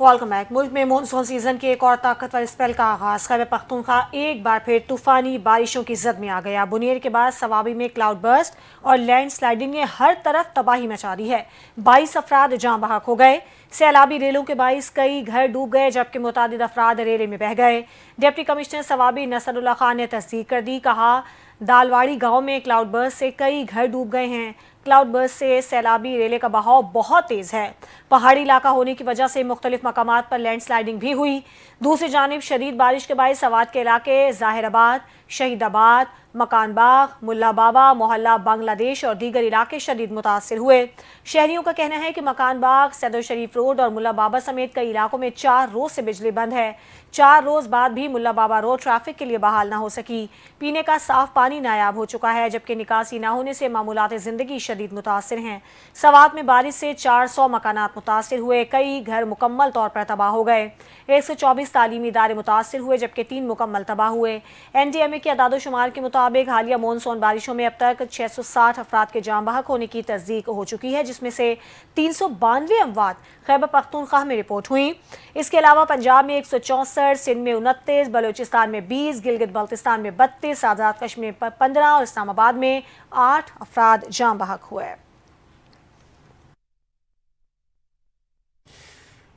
Welcome back. मुल्क में monsoon season के एक और ताकतवर स्पेल का आगाज। खैबर पख्तूनख्वा एक बार फिर तूफानी बारिशों की जद में आ गया। बुनियर के बाद सवाबी में क्लाउड बर्स्ट और लैंड स्लाइडिंग ने हर तरफ तबाही मचा दी है। 22 अफराद जाँ बहक हो गए। सैलाबी रेलों के बाइस कई घर डूब गए जबकि मुतादिद अफराद रेले में बह गए। डिप्टी कमिश्नर सवाबी नसरुल्लाह खान ने तस्दीक कर दी। कहा, दालवाड़ी गांव में क्लाउड बर्स्ट से कई घर डूब गए हैं। क्लाउड बर्स्ट से सैलाबी रेले का बहाव बहुत तेज़ है। पहाड़ी इलाका होने की वजह से मुख्तलिफ मकामात पर लैंड स्लाइडिंग भी हुई। दूसरी जानिब शदीद बारिश के बायस सवात के इलाके ज़ाहिराबाद, शहीदाबाद, मकान बाग, मुल्ला बाबा, मोहल्ला बांग्लादेश और दीगर इलाके शदीद मुतासिर हुए। शहरियों का कहना है कि मकान बाग, सदर शरीफ रोड और मुल्ला बाबा समेत कई इलाकों में 4 रोज से बिजली बंद है। 4 रोज बाद भी मुल्ला बाबा रोड ट्रैफिक के लिए बहाल न हो सकी। पीने का साफ पानी नायाब हो चुका है जबकि निकासी न होने से मामूलात ज़िंदगी शदीद मुतासिर हैं। सवात में बारिश से 400 मकानात मुतासिर हुए। कई घर मुकम्मल तौर पर तबाह हो गए। 124 तालीमी इदारे मुतासिर हुए जबकि 3 मुकम्मल तबाह हुए। NDMA के अदाद-ओ-शुमार के मुताबिक हालिया मानसून बारिशों में अब तक 660 अफराद के जाँ बहक होने की तस्दीक हो चुकी है, जिसमें से 392 अमवात खैबर पख्तूनख्वा में रिपोर्ट हुई। इसके अलावा पंजाब में 164, सिंध में 29, बलूचिस्तान में 20, गिलगित बल्तिस्तान में 32, आज़ाद कश्मीर में 15 और इस्लामाबाद में 8 अफराद जाँ बहक हुए।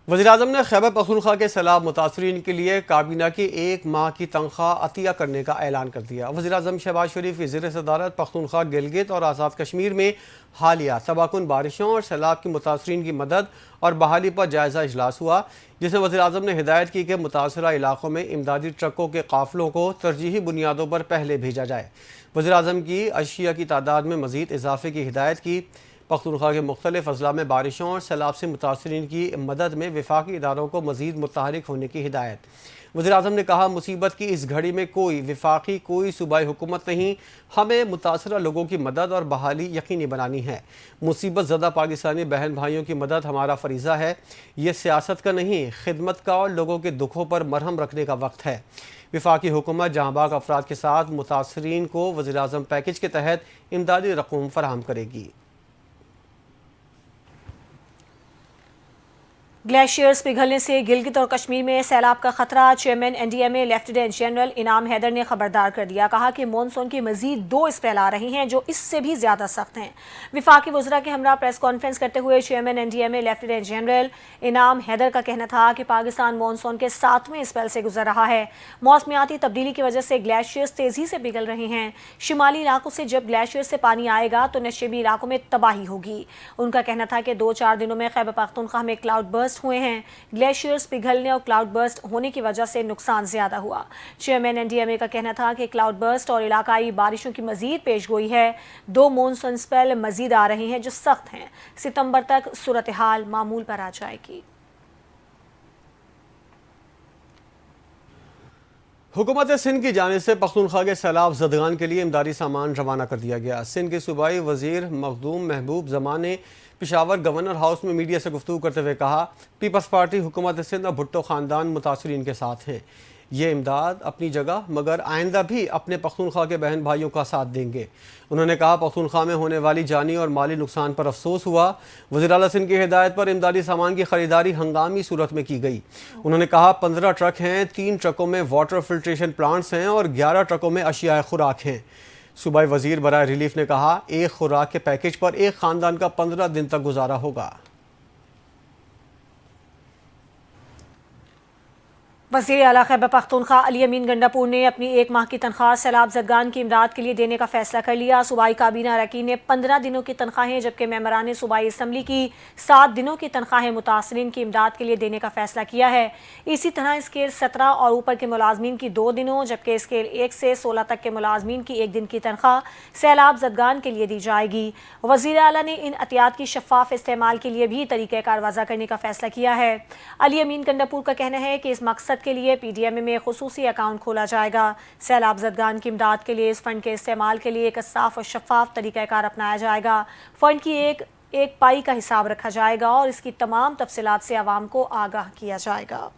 वज़ीर-ए-आज़म ने खैबर पख्तूनख्वा के सैलाब मुतासरीन के लिए काबीना की 1 माह की तनख्वाह अतिया करने का ऐलान कर दिया। वज़ीर-ए-आज़म शहबाज शरीफ की ज़ेर सदारत पख्तूनख्वा, गिलगित और आज़ाद कश्मीर में हालिया तबाहकुन बारिशों और सैलाब की मुतासरीन की मदद और बहाली पर जायज़ा इजलास हुआ, जिसमें वज़ीर-ए-आज़म ने हिदायत की कि मुतासरा इलाकों में इमदादी ट्रकों के काफ़िलों को तरजीही बुनियादों पर पहले भेजा जाए। वज़ीर-ए-आज़म की अशिया की तादाद में मज़ीद इजाफे की हिदायत की। पख्तूनख्वा के मुख्तलिफ अजला में बारिशों और सैलाब से मुतासरीन की मदद में वफाकी इदारों को मज़ीद मुतहरिक होने की हिदायत। वज़ीर-ए-आज़म ने कहा, मुसीबत की इस घड़ी में कोई वफाकी कोई सूबाई हुकूमत नहीं, हमें मुतासरा लोगों की मदद और बहाली यकीनी बनानी है। मुसीबत ज़दा पाकिस्तानी बहन भाइयों की मदद हमारा फरीज़ा है। ये सियासत का नहीं, खिदमत का और लोगों के दुखों पर मरहम रखने का वक्त है। वफाकी हुकूमत जहाँबाग अफराद के साथ मुतासरीन को वज़ीर-ए-आज़म पैकेज के तहत इमदादी रकूम फराहम करेगी। ग्लेशियर्स पिघलने से गिलगित और कश्मीर में सैलाब का खतरा। चेयरमैन NDMA लेफ्टिनेंट जनरल इनाम हैदर ने खबरदार कर दिया। कहा कि मानसून की मजीद 2 स्पेल आ रही हैं जो इससे भी ज्यादा सख्त हैं। विफाकी वज़रा के हमरा प्रेस कॉन्फ्रेंस करते हुए चेयरमैन NDMA लेफ्टिनेंट जनरल इनाम हैदर का कहना था कि पाकिस्तान मानसून के 7वें स्पेल से गुजर रहा है। मौसमियाती तब्दीली की वजह से ग्लेशियर्स तेजी से पिघल रहे हैं। शुमाली इलाकों से जब ग्लेशियर से पानी आएगा तो नशेबी इलाकों में तबाही होगी। उनका कहना था कि 2-4 दिनों में खैबर पख्तूनख्वा में क्लाउड बर्स्ट हुए हैं। ग्लेशियर्स पिघलने और क्लाउड बर्स्ट होने की वजह से नुकसान ज्यादा हुआ। चेयरमैन NDMA का कहना था कि क्लाउड बर्स्ट और इलाकाई बारिशों की मजीद पेशगोई है। 2 मॉनसून स्पेल मजीद आ रहे हैं जो सख्त हैं। सितंबर तक सूरत हाल मामूल पर आ जाएगी। हुकूमत सिंध की जानिब से पख्तूनख्वा के सैलाब ज़दगान के लिए इमदादी सामान रवाना कर दिया गया। सिंध के सूबाई वज़ीर मखदूम महबूब ज़मान ने पेशावर गवर्नर हाउस में मीडिया से गुफ्तगू करते हुए कहा, पीपल्स पार्टी हुकूमत सिंध और भुट्टो ख़ानदान मुतासरीन के साथ हैं। ये इमदाद अपनी जगह मगर आइंदा भी अपने पख्तूनख्वा के बहन भाइयों का साथ देंगे। उन्होंने कहा, पख्तूनख्वा में होने वाली जानी और माली नुकसान पर अफसोस हुआ। वज़ीर आला सिंध की हिदायत पर इमदादी सामान की खरीदारी हंगामी सूरत में की गई। उन्होंने कहा, 15 ट्रक हैं, 3 ट्रकों में वाटर फिल्ट्रेशन प्लांट्स हैं और 11 ट्रकों में अशियाए खुराक हैं। सूबाई वज़ीर बराए रिलीफ ने कहा, एक खुराक के पैकेज पर एक ख़ानदान का 15 दिन तक गुजारा होगा। वज़ीर आला खैबर पख्तूनख्वा अली अमीन गंडापुर ने अपनी 1 माह की तनख्वाह सैलाब ज़दगान की इमदाद के लिए देने का फैसला कर लिया। सूबाई काबीना अरकान ने 15 दिनों की तनख्वाहें जबकि मेंबरान सूबाई असम्बली की 7 दिनों की तनख्वाहें मुतासरीन की इमदाद के लिए देने का फैसला किया है। इसी तरह स्केल 17 और ऊपर के मुलाजमीन की 2 दिनों जबकि स्केल 1 से 16 तक के मुलाजमीन की 1 दिन की तनख्वाह सैलाब ज़दगान के लिए दी जाएगी। वज़ीर आला ने इन अतियात की शफाफ इस्तेमाल के लिए भी तरीक़ाकार वज़ा करने का फैसला किया है। अली अमीन गंडापुर का कहना है कि इस मकसद के लिए PDMA में खुसूसी अकाउंट खोला जाएगा। सैलाब ज़दगान की इमदाद के लिए इस फंड के इस्तेमाल के लिए एक साफ और शफाफ तरीक़ाकार अपनाया जाएगा। फंड की एक पाई का हिसाब रखा जाएगा और इसकी तमाम तफसीलात से आवाम को आगाह किया जाएगा।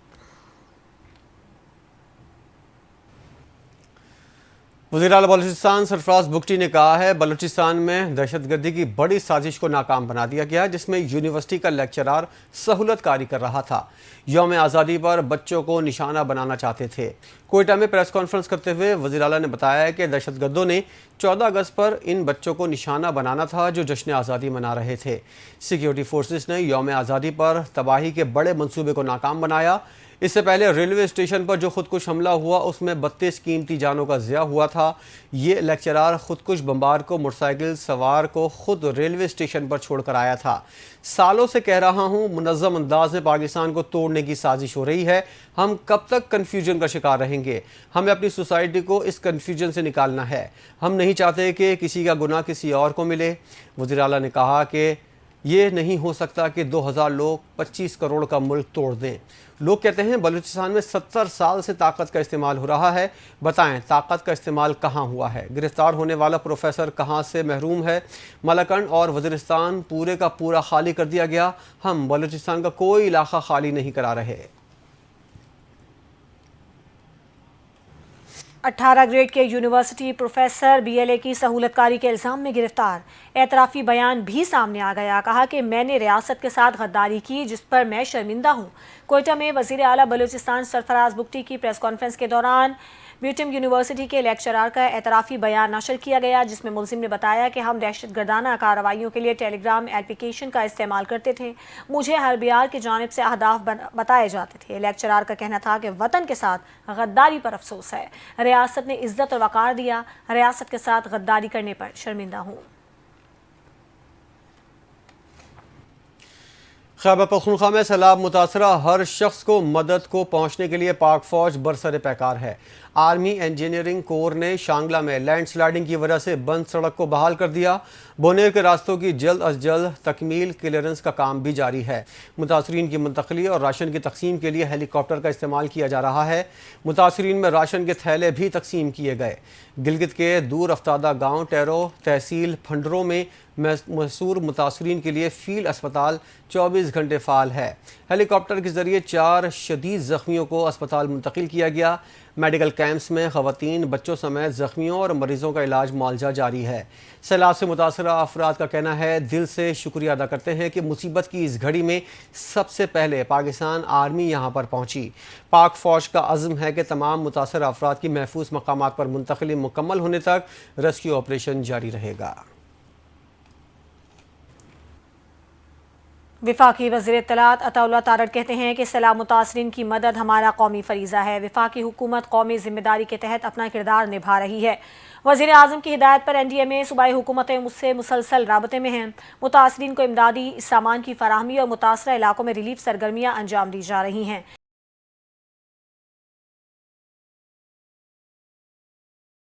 वज़ीर आला बलूचिस्तान सरफराज बुगटी ने कहा है बलूचिस्तान में दहशतगर्दी की बड़ी साजिश को नाकाम बना दिया गया, जिसमें यूनिवर्सिटी का लेक्चरार सहूलत कारी कर रहा था। यौम आज़ादी पर बच्चों को निशाना बनाना चाहते थे। कोयटा में प्रेस कॉन्फ्रेंस करते हुए वज़ीर आला ने बताया कि दहशतगर्दों ने 14 अगस्त पर इन बच्चों को निशाना बनाना था जो जश्न आज़ादी मना रहे थे। सिक्योरिटी फोर्सेस ने यौम आज़ादी पर तबाही के बड़े मंसूबे को नाकाम बनाया। इससे पहले रेलवे स्टेशन पर जो खुदकुश हमला हुआ उसमें 32 कीमती जानों का ज़िया हुआ था। ये लेक्चरार खुदकुश बम्बार को मोटरसाइकिल सवार को खुद रेलवे स्टेशन पर छोड़कर आया था। सालों से कह रहा हूँ मुनज़्ज़म अंदाज में पाकिस्तान को तोड़ने की साजिश हो रही है। हम कब तक कन्फ्यूजन का शिकार रहेंगे? हमें अपनी सोसाइटी को इस कन्फ्यूजन से निकालना है। हम नहीं चाहते कि किसी का गुनाह किसी और को मिले। वज़ीर आला ने कहा कि ये नहीं हो सकता कि 2000 लोग 25 करोड़ का मुल्क तोड़ दें। लोग कहते हैं बलूचिस्तान में 70 साल से ताकत का इस्तेमाल हो रहा है। बताएं ताकत का इस्तेमाल कहाँ हुआ है? गिरफ्तार होने वाला प्रोफेसर कहाँ से महरूम है? मलकंड और वज़ीरिस्तान पूरे का पूरा खाली कर दिया गया। हम बलूचिस्तान का कोई इलाका खाली नहीं करा रहे। 18 ग्रेड के यूनिवर्सिटी प्रोफेसर बीएलए की सहूलतकारी के इल्ज़ाम में गिरफ्तार। एतराफ़ी बयान भी सामने आ गया। कहा कि मैंने रियासत के साथ गद्दारी की जिस पर मैं शर्मिंदा हूँ। कोयटा में वज़ीर आला बलूचिस्तान सरफराज बुगटी की प्रेस कॉन्फ्रेंस के दौरान ब्यूटम यूनिवर्सिटी के लेक्चरार का एतराफ़ी बयान नशर किया गया, जिसमें मुलजिम ने बताया कि हम दहशतगर्दाना कार्रवाइयों के लिए टेलीग्राम एप्लीकेशन का इस्तेमाल करते थे। मुझे हरबियार की जानिब से अहदाफ बताए जाते थे। लेक्चरार का कहना था कि वतन के साथ गद्दारी पर अफसोस है। रियासत ने इज्जत और वक़ार दिया। रियासत के साथ गद्दारी करने पर शर्मिंदा हूँ। खैबर पख्तूनख्वा में सैलाब मुतासरा हर शख्स को मदद को पहुँचने के लिए पाक फौज बरसर पैकार है। आर्मी इंजीनियरिंग कोर ने शांगला में लैंड स्लाइडिंग की वजह से बंद सड़क को बहाल कर दिया। बोनेर के रास्तों की जल्द अज जल्द तकमील क्लियरेंस का काम भी जारी है। मुतासरीन की मुंतकली और राशन की तकसीम के लिए हेलीकॉप्टर का इस्तेमाल किया जा रहा है। मुतासरीन में राशन के थैले भी तकसीम किए गए। गिलगित के दूर अफ्तादा गाँव टेरो तहसील फंडरों में मसूर मुतासरीन के लिए फील्ड अस्पताल 24 घंटे फ़ाल है। हेलीकॉप्टर के ज़रिए 4 शदीद ज़ख्मियों को अस्पताल मुंतकिल किया गया। मेडिकल कैंप्स में ख़वातीन बच्चों समेत ज़ख्मियों और मरीज़ों का इलाज मुआवजा जारी है। सैलाब से मुतासरा अफराद का कहना है दिल से शुक्रिया अदा करते हैं कि मुसीबत की इस घड़ी में सबसे पहले पाकिस्तान आर्मी यहाँ पर पहुँची। पाक फ़ौज का अज़्म है कि तमाम मुतासर अफराद की महफूज मकामात पर मुंतकिली मुकम्मल होने तक रेस्क्यू ऑपरेशन जारी रहेगा। विफाकी वज़ीर इत्तलात अताउल्लाह तारड़ कहते हैं कि सैलाब मुतासरीन की मदद हमारा कौमी फरीज़ा है। विफाकी हुकूमत कौमी जिम्मेदारी के तहत अपना किरदार निभा रही है। वज़ीर आज़म की हिदायत पर NDMA सूबाई हुकूमतें मुझसे मुसलसल राबते में हैं। मुतासरीन को इमदादी सामान की फराहमी और मुतासरा इलाकों में रिलीफ सरगर्मियाँ अंजाम दी जा रही हैं।